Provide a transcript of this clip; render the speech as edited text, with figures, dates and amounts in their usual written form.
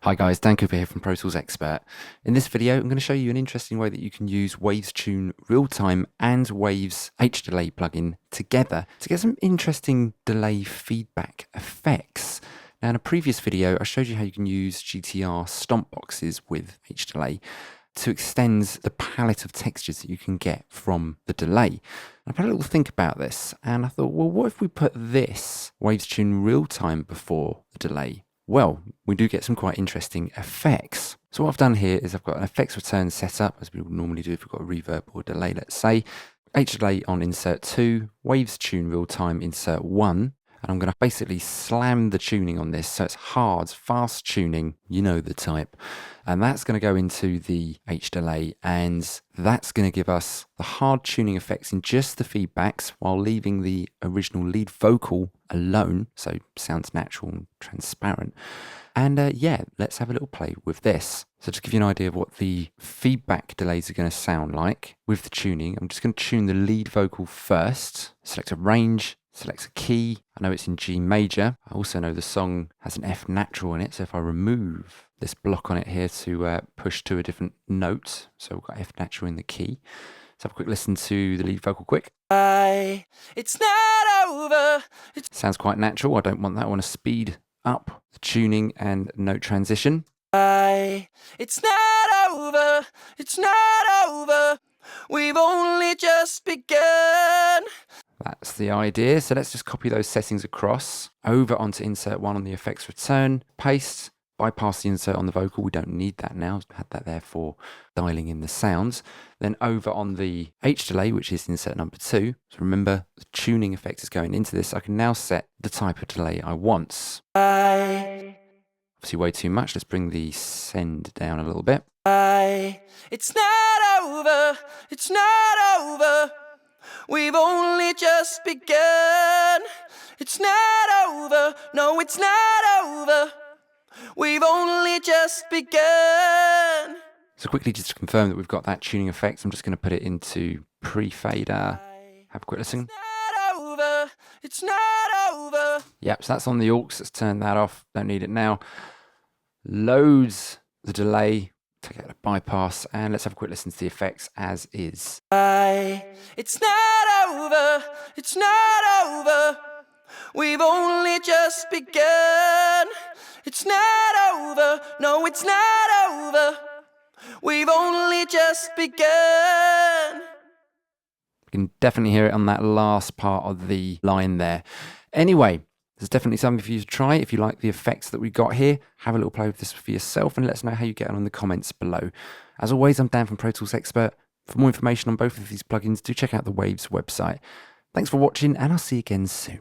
Hi guys, Dan Cooper here from Pro Tools Expert. In this video, I'm going to show you an interesting way that you can use Waves Tune Realtime and Waves H-Delay plugin together to get some interesting delay feedback effects. Now, in a previous video, I showed you how you can use GTR stomp boxes with H-Delay to extend the palette of textures that you can get from the delay. I've had a little think about this, and I thought, well, what if we put this Waves Tune Realtime before the delay? Well, we do get some quite interesting effects. So what I've done here is I've got an effects return set up, as we would normally do if we've got a reverb or delay, let's say. H-Delay on insert 2, Waves Tune Realtime insert 1, and I'm going to basically slam the tuning on this, so it's hard, fast tuning, you know the type. And that's going to go into the H-Delay, and that's going to give us the hard tuning effects in just the feedbacks while leaving the original lead vocal alone, so sounds natural and transparent. And yeah, let's have a little play with this. So to give you an idea of what the feedback delays are going to sound like with the tuning, I'm just going to tune the lead vocal first, select a range, select a key. I know it's in G major. I also know the song has an F natural in it, so if I remove this block on it here to push to a different note, so we've got F natural in the key. Let's have a quick listen to the lead vocal quick. It's not over. Sounds quite natural. I don't want that. I want to speed up the tuning and note transition. It's not over. It's not over. We've only just begun. That's the idea. So let's just copy those settings across over onto insert 1 on the effects return, paste, bypass the insert on the vocal. We don't need that now. I've had that there for dialing in the sounds. Then over on the H-Delay, which is insert number 2. So remember, the tuning effect is going into this. I can now set the type of delay I want. Obviously way too much. Let's bring the send down a little bit. It's not over. It's not over. We've only just begun. It's not over. No, it's not over. We've only just begun. So quickly, just to confirm that we've got that tuning effect, I'm just going to put it into pre-fader. Have a quick listen. It's not over. It's not over. Yep, so that's on the aux. Let's turn that off. Don't need it now. Loads the delay. Take out a bypass, and let's have a quick listen to the effects as is. It's not over. It's not over. We've only just begun. It's not over. No, it's not over. We've only just begun. You can definitely hear it on that last part of the line there. Anyway, there's definitely something for you to try. If you like the effects that we got here, have a little play with this for yourself and let us know how you get on in the comments below. As always, I'm Dan from Pro Tools Expert. For more information on both of these plugins, do check out the Waves website. Thanks for watching, and I'll see you again soon.